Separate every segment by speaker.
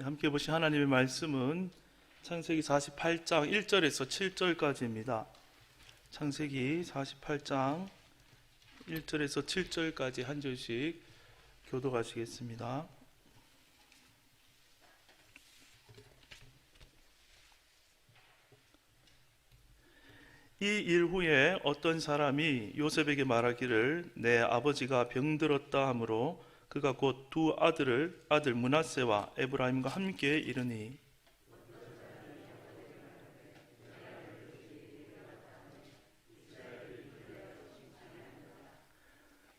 Speaker 1: 함께 보신 하나님의 말씀은 창세기 48장 1절에서 7절까지입니다. 창세기 48장 1절에서 7절까지 한 절씩 교독하시겠습니다. 이 일 후에 어떤 사람이 요셉에게 말하기를 내 아버지가 병들었다 하므로 그가 곧 두 아들 므낫세와 에브라임과 함께 이르니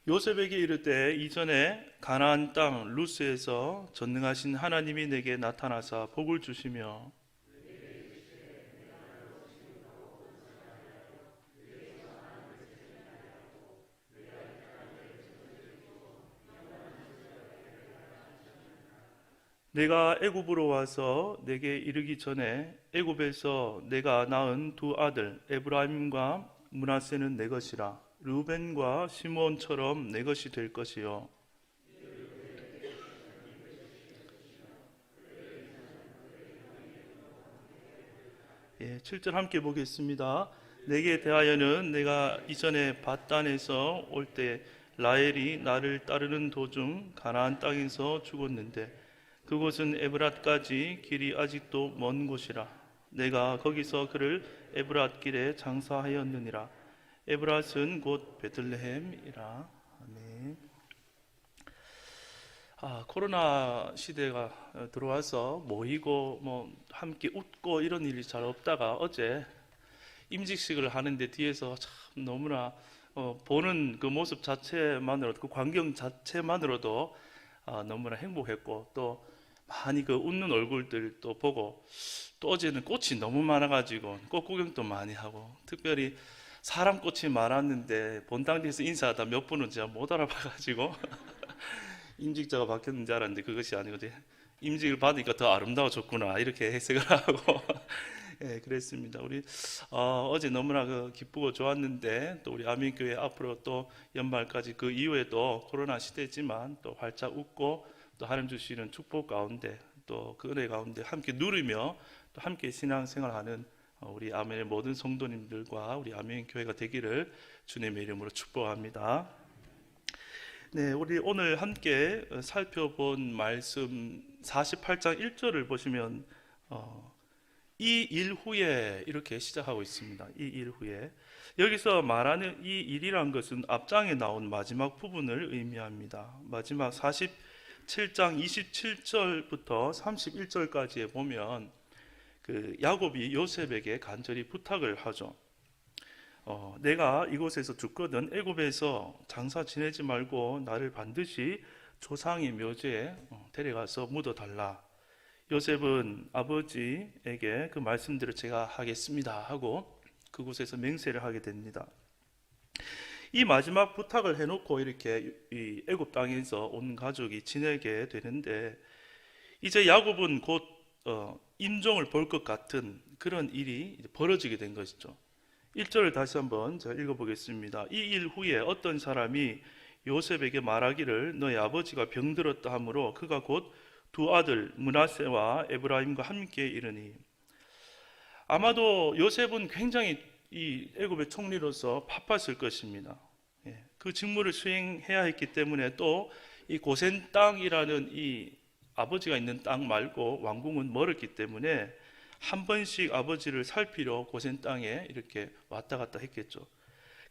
Speaker 1: 요셉에게 이르되 이전에 가나안 땅 루스에서 전능하신 하나님이 내게 나타나사 복을 주시며 내가 애굽으로 와서 내게 이르기 전에 애굽에서 내가 낳은 두 아들 에브라임과 므낫세는 내 것이라. 르우벤과 시므온처럼 내 것이 될 것이요 예, 7절 함께 보겠습니다. 내게 대하여는 내가 이전에 밧단에서 올 때 라헬이 나를 따르는 도중 가나안 땅에서 죽었는데 그곳은 에브랏까지 길이 아직도 먼 곳이라. 내가 거기서 그를 에브랏 길에 장사하였느니라. 에브랏은 곧 베들레헴이라. 아멘. 코로나 시대가 들어와서 모이고 함께 웃고 이런 일이 잘 없다가 어제 임직식을 하는데 뒤에서 참 너무나 보는 그 모습 자체만으로도 그 광경 자체만으로도 너무나 행복했고 또 많이 그 웃는 얼굴들 또 보고 또 어제는 꽃이 너무 많아가지고 꽃 구경도 많이 하고 특별히 사람 꽃이 많았는데 본당에서 인사하다 몇 분은 제가 못 알아봐가지고 임직자가 바뀌었는지 알았는데 그것이 아니거든요. 임직을 받으니까 더 아름다워졌구나 이렇게 해석을 하고 예, 그랬습니다. 우리 어제 너무나 기쁘고 좋았는데 또 우리 아민교회 앞으로 또 연말까지 그 이후에도 코로나 시대지만 또 활짝 웃고 또 하나님 주시는 축복 가운데 또 그 은혜 가운데 함께 누리며 또 함께 신앙생활하는 우리 아멘의 모든 성도님들과 우리 아멘교회가 되기를 주님의 이름으로 축복합니다. 네, 우리 오늘 함께 살펴본 말씀 48장 1절을 보시면 이 일 후에 이렇게 시작하고 있습니다. 이 일 후에 여기서 말하는 이 일이란 것은 앞장에 나온 마지막 부분을 의미합니다. 마지막 47장 27절부터 31절까지에 보면 그 야곱이 요셉에게 간절히 부탁을 하죠. 내가 이곳에서 죽거든 애굽에서 장사 지내지 말고 나를 반드시 조상의 묘지에 데려가서 묻어달라. 요셉은 아버지에게 그 말씀대로 제가 하겠습니다 하고 그곳에서 맹세를 하게 됩니다. 이 마지막 부탁을 해놓고 이렇게 이 애굽 땅에서 온 가족이 지내게 되는데 이제 야곱은 곧 임종을 볼 것 같은 그런 일이 벌어지게 된 것이죠. 1절을 다시 한번 제가 읽어보겠습니다. 이 일 후에 어떤 사람이 요셉에게 말하기를 너의 아버지가 병들었다 하므로 그가 곧 두 아들 므낫세와 에브라임과 함께 이르니. 아마도 요셉은 굉장히 이 애굽의 총리로서 바빴을 것입니다. 그 직무를 수행해야 했기 때문에 또 이 고센 땅이라는 이 아버지가 있는 땅 말고 왕궁은 멀었기 때문에 한 번씩 아버지를 살피러 고센 땅에 이렇게 왔다 갔다 했겠죠.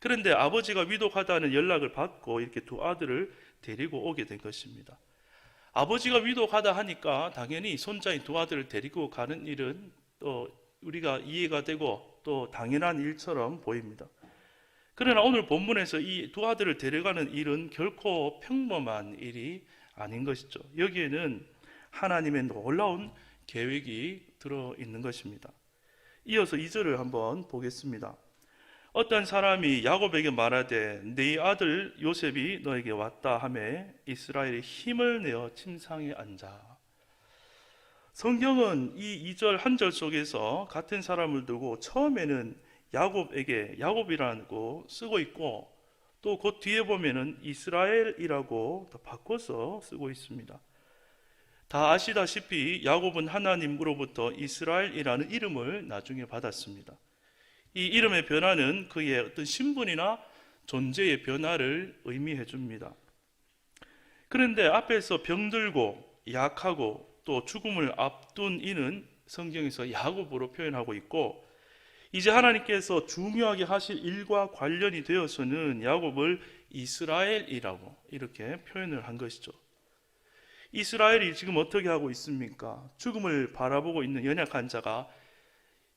Speaker 1: 그런데 아버지가 위독하다는 연락을 받고 이렇게 두 아들을 데리고 오게 된 것입니다. 아버지가 위독하다 하니까 당연히 손자인 두 아들을 데리고 가는 일은 또 우리가 이해가 되고 또 당연한 일처럼 보입니다. 그러나 오늘 본문에서 이 두 아들을 데려가는 일은 결코 평범한 일이 아닌 것이죠. 여기에는 하나님의 놀라운 계획이 들어있는 것입니다. 이어서 2절을 한번 보겠습니다. 어떤 사람이 야곱에게 말하되 네 아들 요셉이 너에게 왔다 하매 이스라엘이 힘을 내어 침상에 앉아. 성경은 이 2절 한 절 속에서 같은 사람을 두고 처음에는 야곱에게 야곱이라고 쓰고 있고 또 그 뒤에 보면은 이스라엘이라고 바꿔서 쓰고 있습니다. 다 아시다시피 야곱은 하나님으로부터 이스라엘이라는 이름을 나중에 받았습니다. 이 이름의 변화는 그의 어떤 신분이나 존재의 변화를 의미해 줍니다. 그런데 앞에서 병들고 약하고 또 죽음을 앞둔 이는 성경에서 야곱으로 표현하고 있고, 이제 하나님께서 중요하게 하실 일과 관련이 되어서는 야곱을 이스라엘이라고 이렇게 표현을 한 것이죠. 이스라엘이 지금 어떻게 하고 있습니까? 죽음을 바라보고 있는 연약한 자가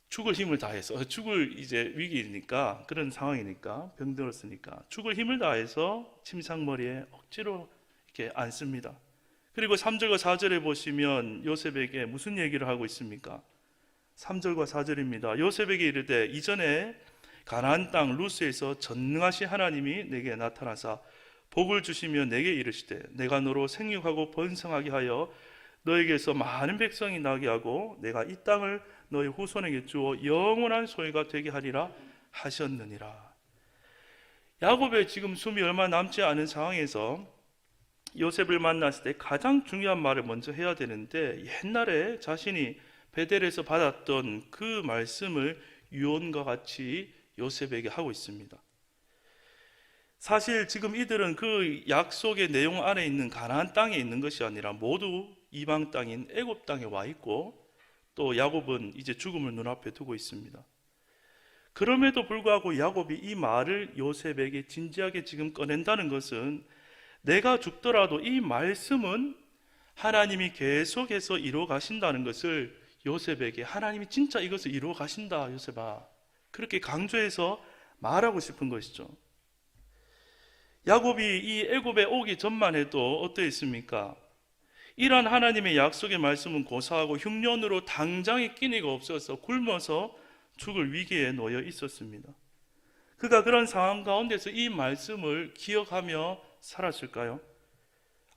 Speaker 1: 죽을 힘을 다해서, 죽을 이제 위기니까, 그런 상황이니까, 병들었으니까 죽을 힘을 다해서 침상머리에 억지로 이렇게 앉습니다. 그리고 3절과 4절에 보시면 요셉에게 무슨 얘기를 하고 있습니까? 3절과 4절입니다. 요셉에게 이르되 이전에 가나안 땅 루스에서 전능하신 하나님이 내게 나타나사 복을 주시며 내게 이르시되 내가 너로 생육하고 번성하게 하여 너에게서 많은 백성이 나게 하고 내가 이 땅을 너의 후손에게 주어 영원한 소유가 되게 하리라 하셨느니라. 야곱의 지금 숨이 얼마 남지 않은 상황에서 요셉을 만났을 때 가장 중요한 말을 먼저 해야 되는데, 옛날에 자신이 베델에서 받았던 그 말씀을 유언과 같이 요셉에게 하고 있습니다. 사실 지금 이들은 그 약속의 내용 안에 있는 가나안 땅에 있는 것이 아니라 모두 이방 땅인 애굽 땅에 와 있고, 또 야곱은 이제 죽음을 눈앞에 두고 있습니다. 그럼에도 불구하고 야곱이 이 말을 요셉에게 진지하게 지금 꺼낸다는 것은, 내가 죽더라도 이 말씀은 하나님이 계속해서 이루어 가신다는 것을 요셉에게, 하나님이 진짜 이것을 이루어 가신다 요셉아, 그렇게 강조해서 말하고 싶은 것이죠. 야곱이 이 애굽에 오기 전만 해도 어떠했습니까? 이러한 하나님의 약속의 말씀은 고사하고 흉년으로 당장의 끼니가 없어서 굶어서 죽을 위기에 놓여 있었습니다. 그가 그런 상황 가운데서 이 말씀을 기억하며 살았을까요?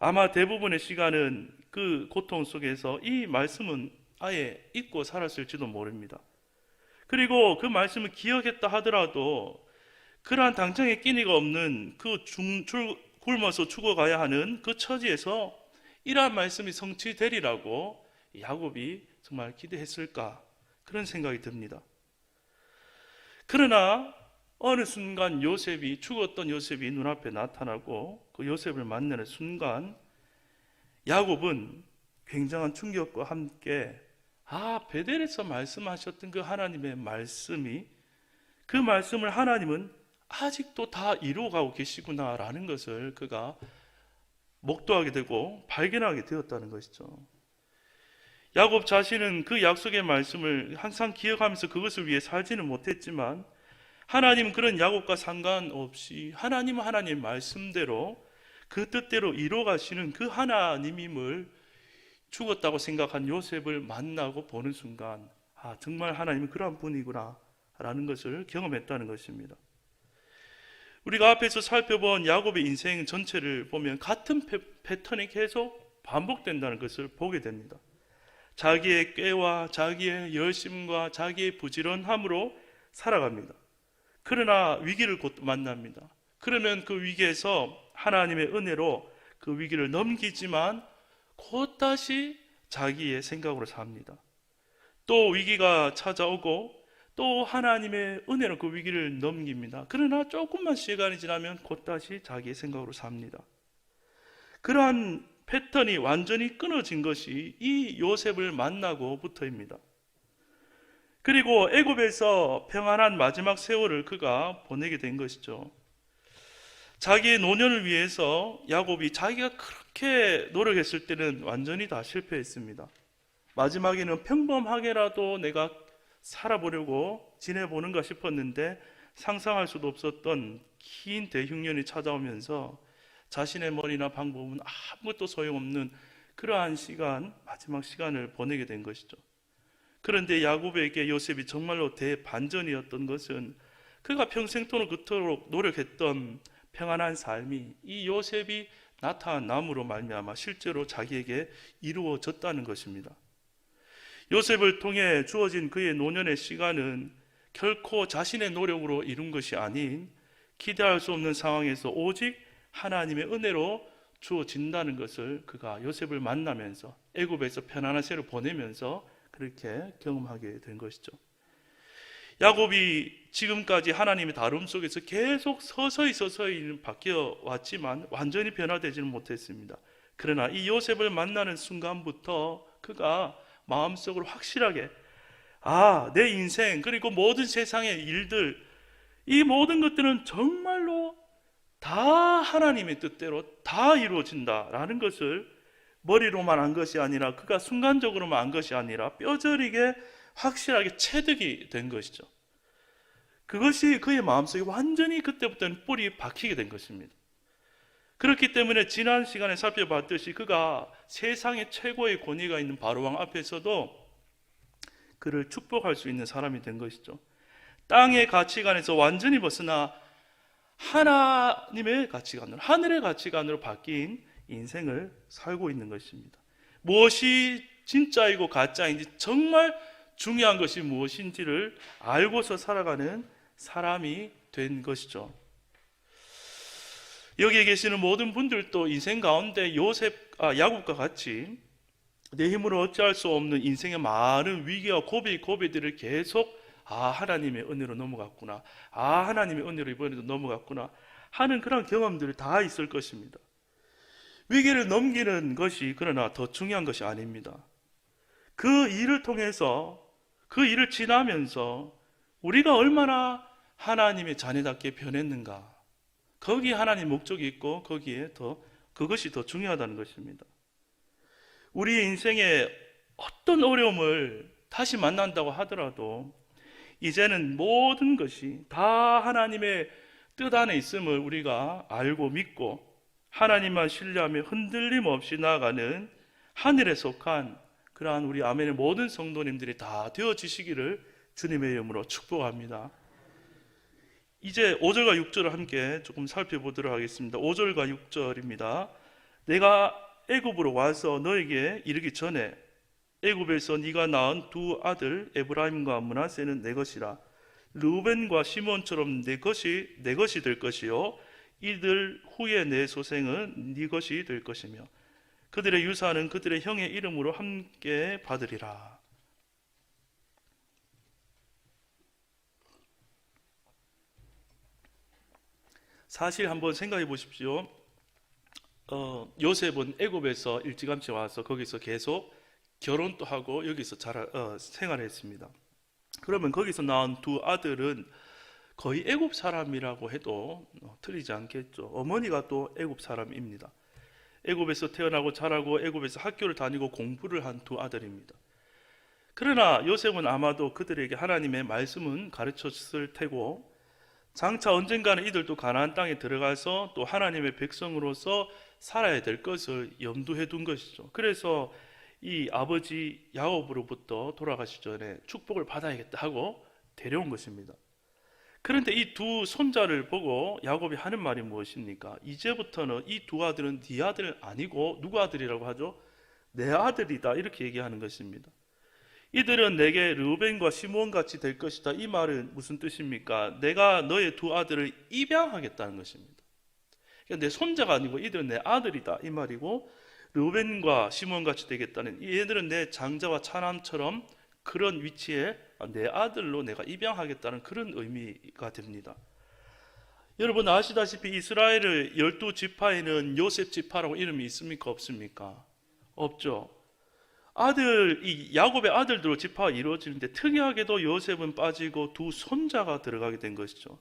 Speaker 1: 아마 대부분의 시간은 그 고통 속에서 이 말씀은 아예 잊고 살았을지도 모릅니다. 그리고 그 말씀을 기억했다 하더라도 그러한 당장의 끼니가 없는 그 굶어서 죽어가야 하는 그 처지에서 이러한 말씀이 성취되리라고 야곱이 정말 기대했을까, 그런 생각이 듭니다. 그러나 어느 순간 죽었던 요셉이 눈앞에 나타나고 그 요셉을 만나는 순간 야곱은 굉장한 충격과 함께 베델에서 말씀하셨던 그 하나님의 말씀이, 그 말씀을 하나님은 아직도 다 이루어가고 계시구나라는 것을 그가 목도하게 되고 발견하게 되었다는 것이죠. 야곱 자신은 그 약속의 말씀을 항상 기억하면서 그것을 위해 살지는 못했지만, 하나님은 그런 야곱과 상관없이 하나님은 하나님의 말씀대로 그 뜻대로 이루어가시는 그 하나님임을 죽었다고 생각한 요셉을 만나고 보는 순간, 정말 하나님은 그러한 분이구나 라는 것을 경험했다는 것입니다. 우리가 앞에서 살펴본 야곱의 인생 전체를 보면 같은 패턴이 계속 반복된다는 것을 보게 됩니다. 자기의 꾀와 자기의 열심과 자기의 부지런함으로 살아갑니다. 그러나 위기를 곧 만납니다. 그러면 그 위기에서 하나님의 은혜로 그 위기를 넘기지만 곧 다시 자기의 생각으로 삽니다. 또 위기가 찾아오고 또 하나님의 은혜로 그 위기를 넘깁니다. 그러나 조금만 시간이 지나면 곧 다시 자기의 생각으로 삽니다. 그러한 패턴이 완전히 끊어진 것이 이 요셉을 만나고부터입니다. 그리고 애굽에서 평안한 마지막 세월을 그가 보내게 된 것이죠. 자기의 노년을 위해서 야곱이 자기가 그렇게 노력했을 때는 완전히 다 실패했습니다. 마지막에는 평범하게라도 내가 살아보려고 지내보는가 싶었는데 상상할 수도 없었던 긴 대흉년이 찾아오면서 자신의 머리나 방법은 아무것도 소용없는 그러한 마지막 시간을 보내게 된 것이죠. 그런데 야곱에게 요셉이 정말로 대반전이었던 것은 그가 평생토록 그토록 노력했던 평안한 삶이 이 요셉이 나타남으로 말미암아 실제로 자기에게 이루어졌다는 것입니다. 요셉을 통해 주어진 그의 노년의 시간은 결코 자신의 노력으로 이룬 것이 아닌 기대할 수 없는 상황에서 오직 하나님의 은혜로 주어진다는 것을 그가 요셉을 만나면서 애굽에서 편안한 생을 보내면서 그렇게 경험하게 된 것이죠. 야곱이 지금까지 하나님의 다름 속에서 계속 서서히 바뀌어 왔지만 완전히 변화되지는 못했습니다. 그러나 이 요셉을 만나는 순간부터 그가 마음속으로 확실하게 내 인생 그리고 모든 세상의 일들, 이 모든 것들은 정말로 다 하나님의 뜻대로 다 이루어진다라는 것을 머리로만 안 것이 아니라 그가 순간적으로만 안 것이 아니라 뼈저리게 확실하게 체득이 된 것이죠. 그것이 그의 마음속에 완전히 그때부터는 뿌리 박히게 된 것입니다. 그렇기 때문에 지난 시간에 살펴봤듯이 그가 세상의 최고의 권위가 있는 바로왕 앞에서도 그를 축복할 수 있는 사람이 된 것이죠. 땅의 가치관에서 완전히 벗어나 하나님의 가치관으로, 하늘의 가치관으로 바뀐 인생을 살고 있는 것입니다. 무엇이 진짜이고 가짜인지, 정말 중요한 것이 무엇인지를 알고서 살아가는 사람이 된 것이죠. 여기에 계시는 모든 분들도 인생 가운데 야곱과 같이 내 힘으로 어찌할 수 없는 인생의 많은 위기와 고비들을 계속 하나님의 은혜로 넘어갔구나, 하나님의 은혜로 이번에도 넘어갔구나 하는 그런 경험들이 다 있을 것입니다. 위기를 넘기는 것이 그러나 더 중요한 것이 아닙니다. 그 일을 통해서, 그 일을 지나면서 우리가 얼마나 하나님의 자녀답게 변했는가, 거기에 하나님 목적이 있고 그것이 더 중요하다는 것입니다. 우리의 인생에 어떤 어려움을 다시 만난다고 하더라도 이제는 모든 것이 다 하나님의 뜻 안에 있음을 우리가 알고 믿고 하나님만 신뢰하며 흔들림 없이 나아가는 하늘에 속한 그러한 우리 아멘의 모든 성도님들이 다 되어지시기를 주님의 이름으로 축복합니다. 이제 5절과 6절을 함께 조금 살펴보도록 하겠습니다. 5절과 6절입니다. 내가 애굽으로 와서 너에게 이르기 전에 애굽에서 네가 낳은 두 아들 에브라임과 므낫세는 내 것이라. 르우벤과 시몬처럼 내 것이 될 것이요 이들 후에 내 소생은 네 것이 될 것이며 그들의 유산은 그들의 형의 이름으로 함께 받으리라. 사실 한번 생각해 보십시오. 요셉은 애굽에서 일찌감치 와서 거기서 계속 결혼도 하고 여기서 생활했습니다. 그러면 거기서 낳은 두 아들은 거의 애굽 사람이라고 해도 틀리지 않겠죠. 어머니가 또 애굽 사람입니다. 애굽에서 태어나고 자라고 애굽에서 학교를 다니고 공부를 한 두 아들입니다. 그러나 요셉은 아마도 그들에게 하나님의 말씀은 가르쳤을 테고 장차 언젠가는 이들도 가나안 땅에 들어가서 또 하나님의 백성으로서 살아야 될 것을 염두해 둔 것이죠. 그래서 이 아버지 야곱으로부터 돌아가시 전에 축복을 받아야겠다 하고 데려온 것입니다. 그런데 이 두 손자를 보고 야곱이 하는 말이 무엇입니까? 이제부터는 이 두 아들은 네 아들 아니고 누구 아들이라고 하죠? 내 아들이다, 이렇게 얘기하는 것입니다. 이들은 내게 르우벤과 시몬같이 될 것이다. 이 말은 무슨 뜻입니까? 내가 너의 두 아들을 입양하겠다는 것입니다. 그러니까 내 손자가 아니고 이들은 내 아들이다, 이 말이고, 르우벤과 시몬같이 되겠다는, 얘들은 내 장자와 차남처럼 그런 위치에 내 아들로 내가 입양하겠다는 그런 의미가 됩니다. 여러분 아시다시피 이스라엘의 12지파에는 요셉 지파라고 이름이 있습니까? 없습니까? 없죠. 이 야곱의 아들들로 지파가 이루어지는데 특이하게도 요셉은 빠지고 두 손자가 들어가게 된 것이죠.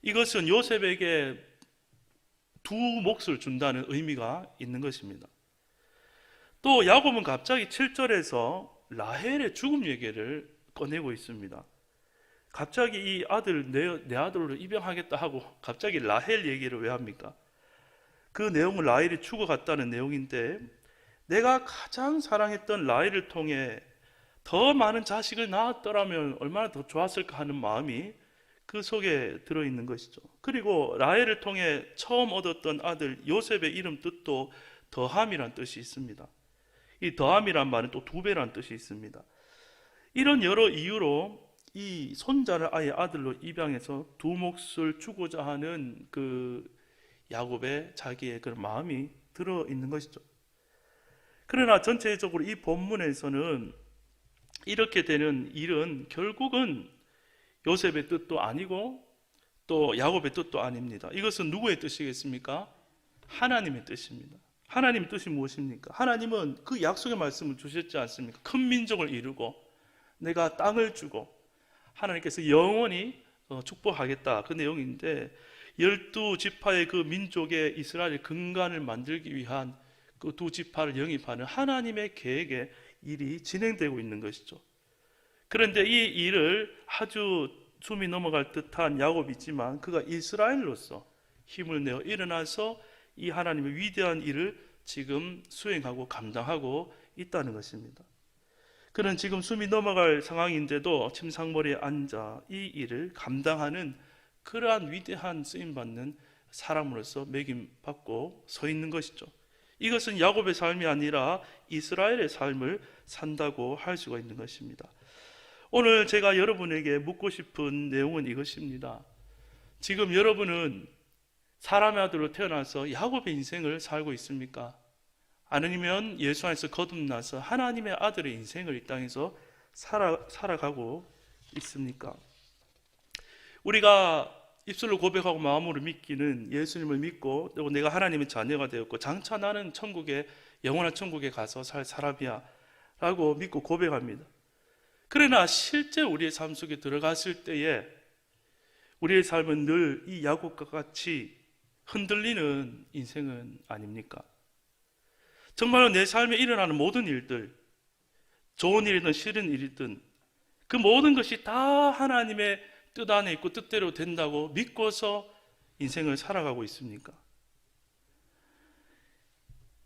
Speaker 1: 이것은 요셉에게 두 몫을 준다는 의미가 있는 것입니다. 또 야곱은 갑자기 7절에서 라헬의 죽음 얘기를 꺼내고 있습니다. 갑자기 이 아들 내 아들로 입양하겠다 하고 갑자기 라헬 얘기를 왜 합니까? 그 내용은 라헬이 죽어갔다는 내용인데, 내가 가장 사랑했던 라헬을 통해 더 많은 자식을 낳았더라면 얼마나 더 좋았을까 하는 마음이 그 속에 들어있는 것이죠. 그리고 라헬을 통해 처음 얻었던 아들 요셉의 이름 뜻도 더함이란 뜻이 있습니다. 이 더함이란 말은 또 두 배란 뜻이 있습니다. 이런 여러 이유로 이 손자를 아예 아들로 입양해서 두 몫을 주고자 하는 그 야곱의 자기의 그런 마음이 들어 있는 것이죠. 그러나 전체적으로 이 본문에서는 이렇게 되는 일은 결국은 요셉의 뜻도 아니고 또 야곱의 뜻도 아닙니다. 이것은 누구의 뜻이겠습니까? 하나님의 뜻입니다. 하나님의 뜻이 무엇입니까? 하나님은 그 약속의 말씀을 주셨지 않습니까? 큰 민족을 이루고 내가 땅을 주고 하나님께서 영원히 축복하겠다 그 내용인데 12지파의 그 민족의 이스라엘의 근간을 만들기 위한 그 두 지파를 영입하는 하나님의 계획에 일이 진행되고 있는 것이죠. 그런데 이 일을 아주 숨이 넘어갈 듯한 야곱이지만 그가 이스라엘로서 힘을 내어 일어나서 이 하나님의 위대한 일을 지금 수행하고 감당하고 있다는 것입니다. 그는 지금 숨이 넘어갈 상황인데도 침상머리에 앉아 이 일을 감당하는 그러한 위대한 쓰임받는 사람으로서 매김받고 서 있는 것이죠. 이것은 야곱의 삶이 아니라 이스라엘의 삶을 산다고 할 수가 있는 것입니다. 오늘 제가 여러분에게 묻고 싶은 내용은 이것입니다. 지금 여러분은 사람의 아들로 태어나서 야곱의 인생을 살고 있습니까? 아니면 예수 안에서 거듭나서 하나님의 아들의 인생을 이 땅에서 살아가고 있습니까? 우리가 입술로 고백하고 마음으로 믿기는 예수님을 믿고 또 내가 하나님의 자녀가 되었고 장차 나는 천국에 영원한 천국에 가서 살 사람이야 라고 믿고 고백합니다. 그러나 실제 우리의 삶 속에 들어갔을 때에 우리의 삶은 늘 이 야곱과 같이 흔들리는 인생은 아닙니까? 정말로 내 삶에 일어나는 모든 일들, 좋은 일이든 싫은 일이든 그 모든 것이 다 하나님의 뜻 안에 있고 뜻대로 된다고 믿고서 인생을 살아가고 있습니까?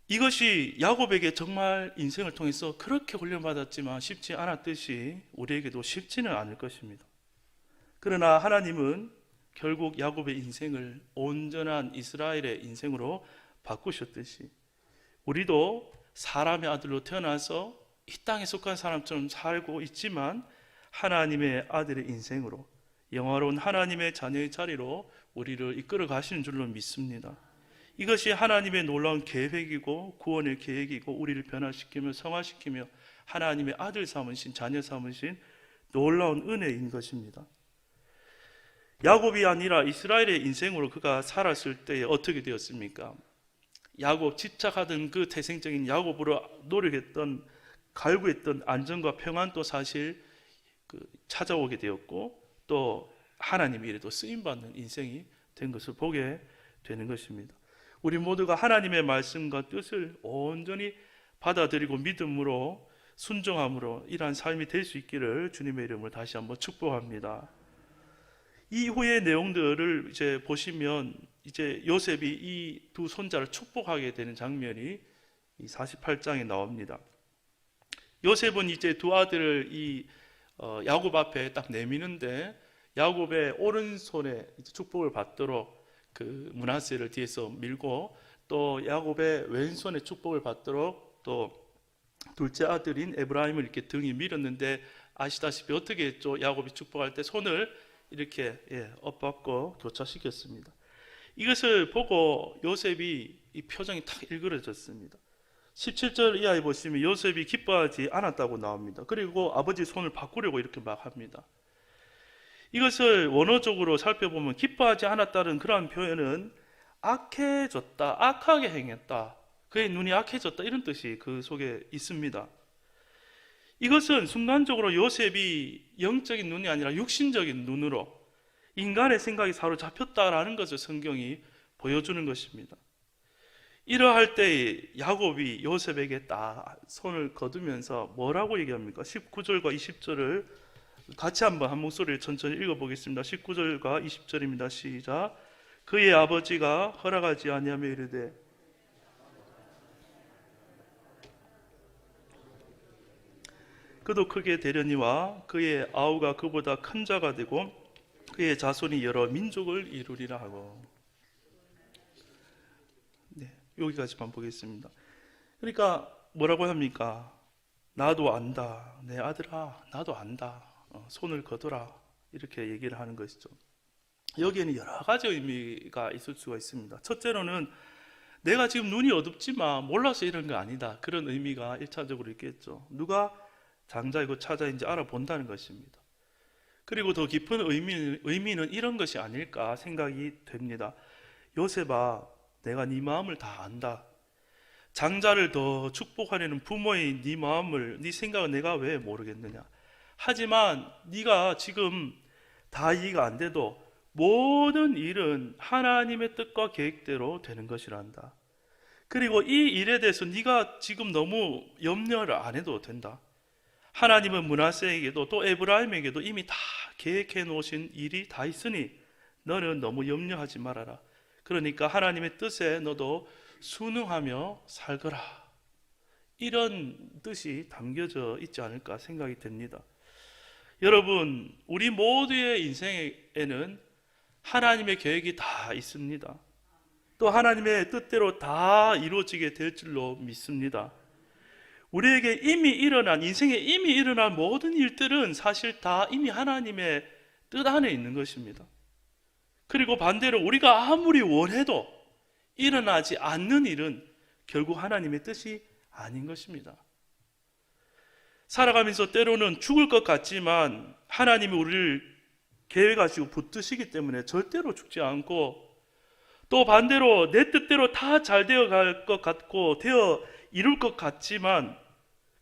Speaker 1: 이것이 야곱에게 정말 인생을 통해서 그렇게 훈련받았지만 쉽지 않았듯이 우리에게도 쉽지는 않을 것입니다. 그러나 하나님은 결국 야곱의 인생을 온전한 이스라엘의 인생으로 바꾸셨듯이 우리도 사람의 아들로 태어나서 이 땅에 속한 사람처럼 살고 있지만 하나님의 아들의 인생으로 영화로운 하나님의 자녀의 자리로 우리를 이끌어 가시는 줄로 믿습니다. 이것이 하나님의 놀라운 계획이고 구원의 계획이고 우리를 변화시키며 성화시키며 하나님의 아들 삼으신 자녀 삼으신 놀라운 은혜인 것입니다. 야곱이 아니라 이스라엘의 인생으로 그가 살았을 때에 어떻게 되었습니까? 야곱 집착하던 그 태생적인 야곱으로 노력했던 갈구했던 안정과 평안도 사실 찾아오게 되었고 또 하나님의 일에도 쓰임받는 인생이 된 것을 보게 되는 것입니다. 우리 모두가 하나님의 말씀과 뜻을 온전히 받아들이고 믿음으로 순종함으로 이러한 삶이 될 수 있기를 주님의 이름으로 다시 한번 축복합니다. 이후의 내용들을 이제 보시면 이제 요셉이 이 두 손자를 축복하게 되는 장면이 이 48장에 나옵니다. 요셉은 이제 두 아들을 이 야곱 앞에 딱 내미는데 야곱의 오른손에 축복을 받도록 그 므낫세를 뒤에서 밀고 또 야곱의 왼손에 축복을 받도록 또 둘째 아들인 에브라임을 이렇게 등에 밀었는데 아시다시피 어떻게 했죠? 야곱이 축복할 때 손을 이렇게 엇받고 교차시켰습니다. 이것을 보고 요셉이 이 표정이 탁 일그러졌습니다. 17절 이하에 보시면 요셉이 기뻐하지 않았다고 나옵니다. 그리고 아버지 손을 바꾸려고 이렇게 막 합니다. 이것을 원어적으로 살펴보면 기뻐하지 않았다는 그러한 표현은 악해졌다, 악하게 행했다, 그의 눈이 악해졌다 이런 뜻이 그 속에 있습니다. 이것은 순간적으로 요셉이 영적인 눈이 아니라 육신적인 눈으로 인간의 생각이 사로잡혔다라는 것을 성경이 보여주는 것입니다. 이러할 때 야곱이 요셉에게 딱 손을 거두면서 뭐라고 얘기합니까? 19절과 20절을 같이 한번 한 목소리를 천천히 읽어보겠습니다. 19절과 20절입니다. 시작. 그의 아버지가 허락하지 아니하며 이르되 그도 크게 되려니와 그의 아우가 그보다 큰 자가 되고 그의 자손이 여러 민족을 이루리라 하고. 네, 여기까지만 보겠습니다. 그러니까 뭐라고 합니까? 나도 안다, 내 아들아, 나도 안다, 손을 거둬라 이렇게 얘기를 하는 것이죠. 여기에는 여러 가지 의미가 있을 수가 있습니다. 첫째로는 내가 지금 눈이 어둡지만 몰라서 이런 거 아니다. 그런 의미가 1차적으로 있겠죠. 누가 장자이고 차자인지 알아본다는 것입니다. 그리고 더 깊은 의미는 이런 것이 아닐까 생각이 됩니다. 요셉아, 내가 네 마음을 다 안다. 장자를 더 축복하려는 부모의 네 마음을, 네 생각을 내가 왜 모르겠느냐. 하지만 네가 지금 다 이해가 안 돼도 모든 일은 하나님의 뜻과 계획대로 되는 것이란다. 그리고 이 일에 대해서 네가 지금 너무 염려를 안 해도 된다. 하나님은 므낫세에게도 또 에브라임에게도 이미 다 계획해 놓으신 일이 다 있으니 너는 너무 염려하지 말아라. 그러니까 하나님의 뜻에 너도 순응하며 살거라. 이런 뜻이 담겨져 있지 않을까 생각이 됩니다. 여러분, 우리 모두의 인생에는 하나님의 계획이 다 있습니다. 또 하나님의 뜻대로 다 이루어지게 될 줄로 믿습니다. 우리에게 이미 일어난, 인생에 이미 일어난 모든 일들은 사실 다 이미 하나님의 뜻 안에 있는 것입니다. 그리고 반대로 우리가 아무리 원해도 일어나지 않는 일은 결국 하나님의 뜻이 아닌 것입니다. 살아가면서 때로는 죽을 것 같지만 하나님이 우리를 계획하시고 붙드시기 때문에 절대로 죽지 않고, 또 반대로 내 뜻대로 다 잘 되어 갈 것 같고 되어 이룰 것 같지만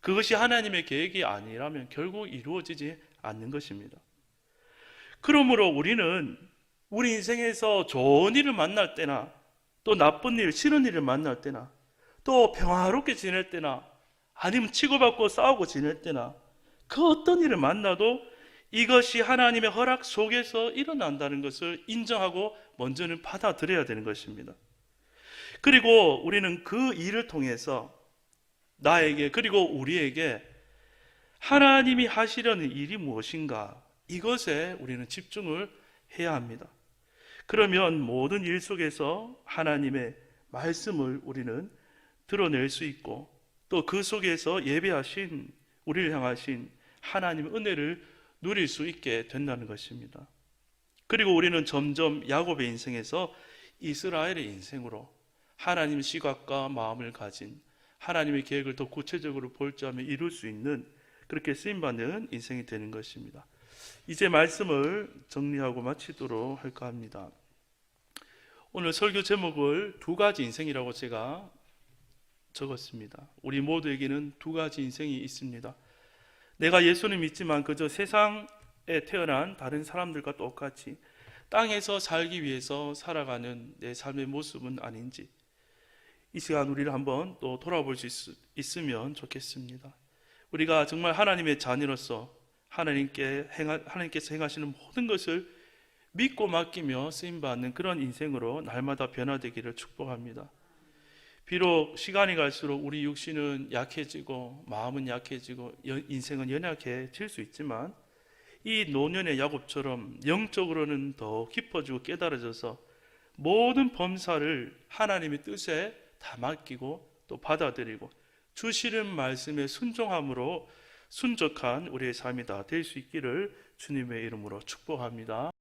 Speaker 1: 그것이 하나님의 계획이 아니라면 결국 이루어지지 않는 것입니다. 그러므로 우리는 우리 인생에서 좋은 일을 만날 때나 또 나쁜 일, 싫은 일을 만날 때나 또 평화롭게 지낼 때나 아니면 치고받고 싸우고 지낼 때나 그 어떤 일을 만나도 이것이 하나님의 허락 속에서 일어난다는 것을 인정하고 먼저는 받아들여야 되는 것입니다. 그리고 우리는 그 일을 통해서 나에게 그리고 우리에게 하나님이 하시려는 일이 무엇인가, 이것에 우리는 집중을 해야 합니다. 그러면 모든 일 속에서 하나님의 말씀을 우리는 드러낼 수 있고 또 그 속에서 예배하신, 우리를 향하신 하나님의 은혜를 누릴 수 있게 된다는 것입니다. 그리고 우리는 점점 야곱의 인생에서 이스라엘의 인생으로 하나님의 시각과 마음을 가진, 하나님의 계획을 더 구체적으로 볼자하며 이룰 수 있는, 그렇게 쓰임받는 인생이 되는 것입니다. 이제 말씀을 정리하고 마치도록 할까 합니다. 오늘 설교 제목을 두 가지 인생이라고 제가 적었습니다. 우리 모두에게는 두 가지 인생이 있습니다. 내가 예수를 믿지만 그저 세상에 태어난 다른 사람들과 똑같이 땅에서 살기 위해서 살아가는 내 삶의 모습은 아닌지, 이 시간 우리를 한번 또 돌아볼 수 있으면 좋겠습니다. 우리가 정말 하나님의 자녀로서 하나님께서 행하시는 모든 것을 믿고 맡기며 쓰임받는 그런 인생으로 날마다 변화되기를 축복합니다. 비록 시간이 갈수록 우리 육신은 약해지고 마음은 약해지고 인생은 연약해질 수 있지만 이 노년의 야곱처럼 영적으로는 더 깊어지고 깨달아져서 모든 범사를 하나님의 뜻에 다 맡기고 또 받아들이고 주시는 말씀에 순종함으로 순적한 우리의 삶이 다 될 수 있기를 주님의 이름으로 축복합니다.